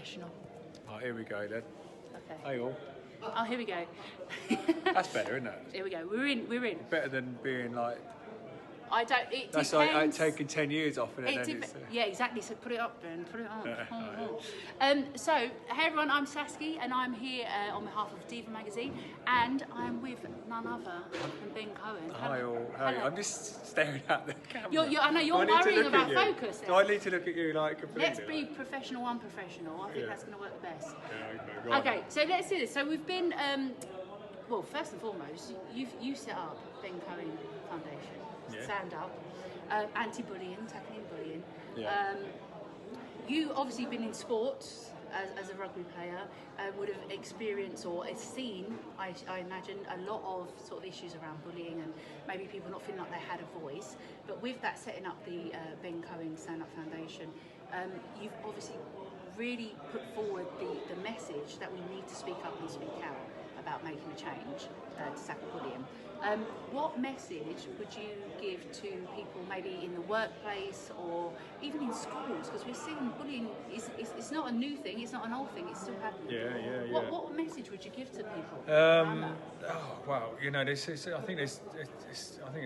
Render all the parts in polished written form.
unprofessional. Oh, here we go then. Okay. Hey all. Oh, here we go. That's better, isn't it? Here we go. We're in. Better than being like. I don't. It That's depends. like taking 10 years off and then it's. Yeah, exactly. So put it up then. Put it on. So, hey everyone, I'm Saski and I'm here on behalf of DIVA magazine, and I'm with none other than Ben Cohen. Hi all. Hi. I'm just staring at the camera. I know you're worrying about focus. Do I need to look at you like completely? Let's be professional, unprofessional. I think that's going to work the best. Yeah, okay. Okay, so let's do this. So we've been. Well, first and foremost, you set up Ben Cohen Foundation. Stand up, anti-bullying, tackling bullying. Yeah. You obviously been in sports as a rugby player, would have experienced or seen, I imagine, a lot of sort of issues around bullying and maybe people not feeling like they had a voice. But with that, setting up the Ben Cohen StandUp Foundation, you've obviously really put forward the message that we need to speak up and speak out about making a change to tackle bullying. What message would you give to people maybe in the workplace or even in schools? Because we're seeing bullying, it's not a new thing, it's not an old thing, it's still happening. Yeah. What message would you give to people? Oh wow, you know, I think it's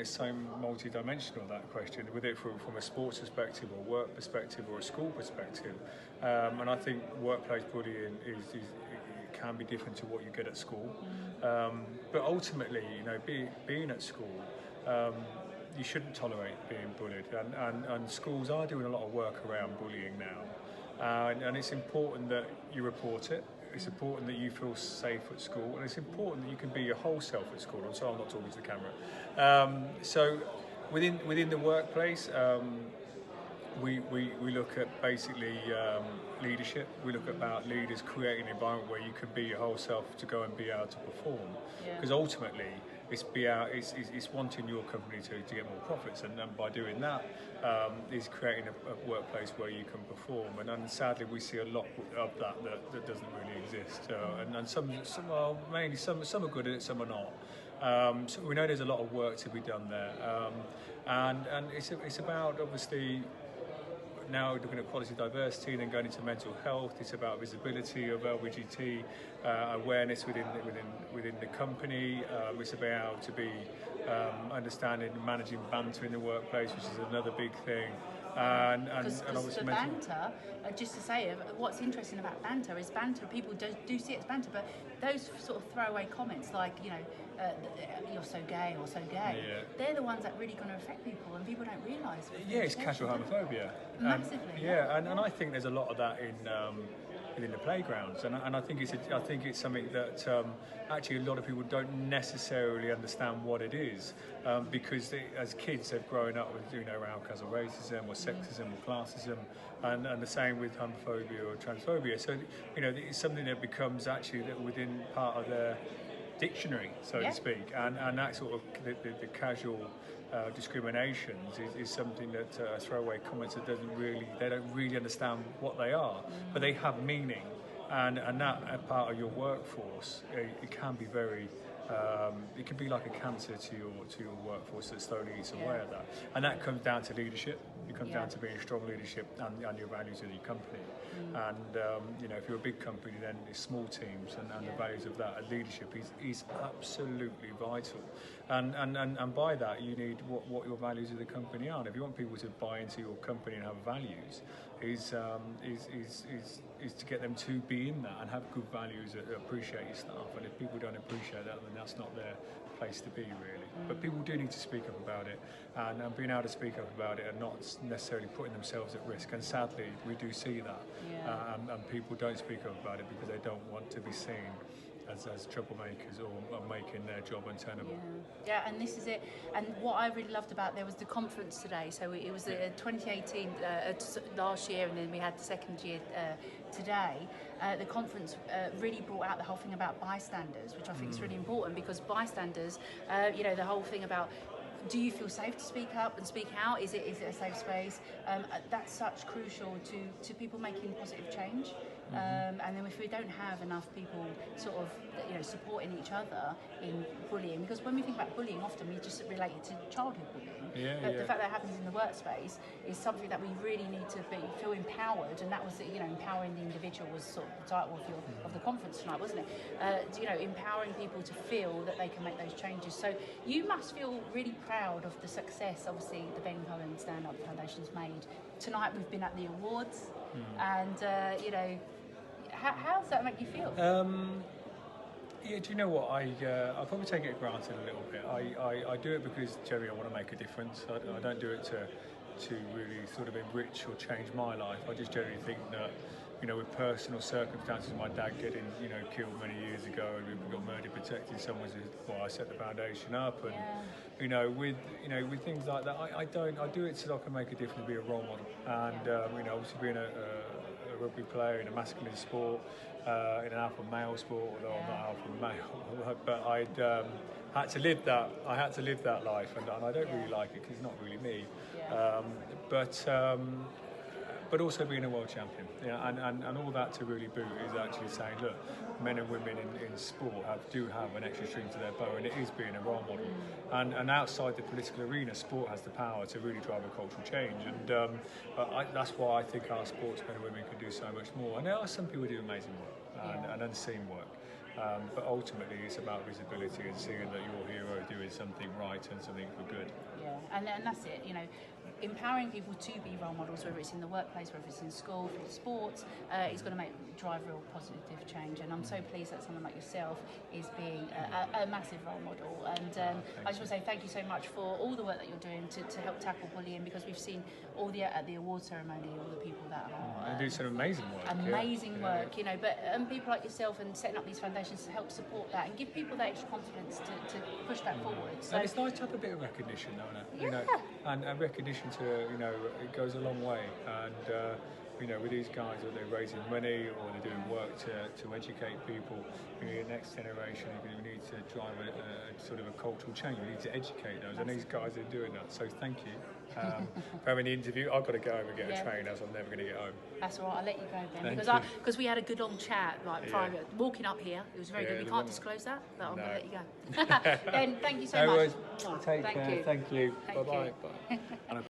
so multi-dimensional, that question, with it from a sports perspective or work perspective or a school perspective, and I think workplace bullying it can be different to what you get at school, but ultimately, you know, being at school, you shouldn't tolerate being bullied, and schools are doing a lot of work around bullying now, and it's important that you report it. It's important that you feel safe at school, and it's important that you can be your whole self at school. And so I'm not talking to the camera. So within the workplace, we look at basically leadership. We look about leaders creating an environment where you can be your whole self to go and be able to perform. Because ultimately, it's wanting your company to get more profits, and by doing that, is creating a workplace where you can perform. And sadly, we see a lot of that doesn't really exist. And some are mainly some are good at it, some are not. So we know there's a lot of work to be done there, and it's about obviously. Now looking at quality diversity, then going into mental health. It's about visibility of LGBTQ awareness within the company. It's about to be understanding and managing banter in the workplace, which is another big thing. And obviously the banter, just to say, what's interesting about banter is banter. People do see it as banter, but those sort of throwaway comments like, you know, you're so gay or so gay, they're the ones that really going to affect people, and people don't realise. Yeah, it's casual homophobia. Massively. And I think there's a lot of that in the playgrounds, and I think it's something that actually a lot of people don't necessarily understand what it is, because as kids they've grown up with, you know, around because of racism or sexism or classism, and the same with homophobia or transphobia. So, you know, it's something that becomes actually that within part of their dictionary, so to speak, and that sort of the casual discriminations is something that throwaway comments that they don't really understand what they are, but they have meaning, and that part of your workforce, it can be very. It can be like a cancer to your workforce that slowly eats away at that, and that comes down to leadership. It comes down to being strong leadership and your values of your company. And you know, if you're a big company, then it's small teams, and the values of that and leadership is absolutely vital. And by that, you need what your values of the company are. And if you want people to buy into your company and have values, is to get them to be in that and have good values that appreciate your staff. And if people don't appreciate that, then that's not their place to be, really. But people do need to speak up about it, and being able to speak up about it and not necessarily putting themselves at risk. And sadly, we do see that, and people don't speak up about it because they don't want to be seen as troublemakers or making their job untenable. Yeah, and this is it. And what I really loved about there was the conference today. So it was 2018 last year, and then we had the second year today. The conference really brought out the whole thing about bystanders, which I think is really important, because bystanders, you know, the whole thing about, do you feel safe to speak up and speak out? Is it a safe space? That's such crucial to people making positive change. And then if we don't have enough people sort of, supporting each other in bullying, because when we think about bullying, often we just relate it to childhood bullying. But the fact that it happens in the workspace is something that we really need to feel empowered, and that was, empowering the individual was sort of the title of the conference tonight, wasn't it? Empowering people to feel that they can make those changes. So you must feel really proud of the success, obviously, the Ben Cohen StandUp Foundation's made. Tonight we've been at the awards, and how does that make you feel? Yeah, do you know what? I probably take it for granted a little bit. I do it because generally I want to make a difference. I don't do it to really sort of enrich or change my life. I just generally think that, with personal circumstances, my dad getting, killed many years ago, and we got murder protected. I set the foundation up, and with things like that, I do it so I can make a difference, be a role model, and obviously being a rugby player in a masculine sport, in an alpha male sport, although I'm not alpha male, but I had to live that life, and I don't really like it because it's not really me. But also being a world champion, and all that to really boot is actually saying, look, men and women in sport do have an extra string to their bow, and it is being a role model. And outside the political arena, sport has the power to really drive a cultural change, and that's why I think our sportsmen and women can do so much more. And there are some people who do amazing work and unseen work. But ultimately, it's about visibility and seeing that your hero doing something right and something for good. Yeah, and that's it. Empowering people to be role models, whether it's in the workplace, whether it's in school, through sports, is going to drive real positive change. And I'm so pleased that someone like yourself is being a massive role model. And I just want to say thank you so much for all the work that you're doing to help tackle bullying, because we've seen at the award ceremony, all the people that are they do some amazing work. Work, but people like yourself and setting up these foundations to help support that and give people that extra confidence to push that forward. So and it's nice to have a bit of recognition, though, isn't it? And recognition it goes a long way. And with these guys, that they're raising money or they're doing work to educate people, the next generation, we need to drive a sort of a cultural change. We need to educate those, and these guys are doing that. So thank you for having the interview. I've got to go home and get a train, as I'm never going to get home. That's all right. I'll let you go, Ben, because we had a good long chat, private, walking up here. It was very good. We can't disclose that, but I'm going to let you go. Ben, thank you so much. Take care. Thank you. Bye-bye. Bye.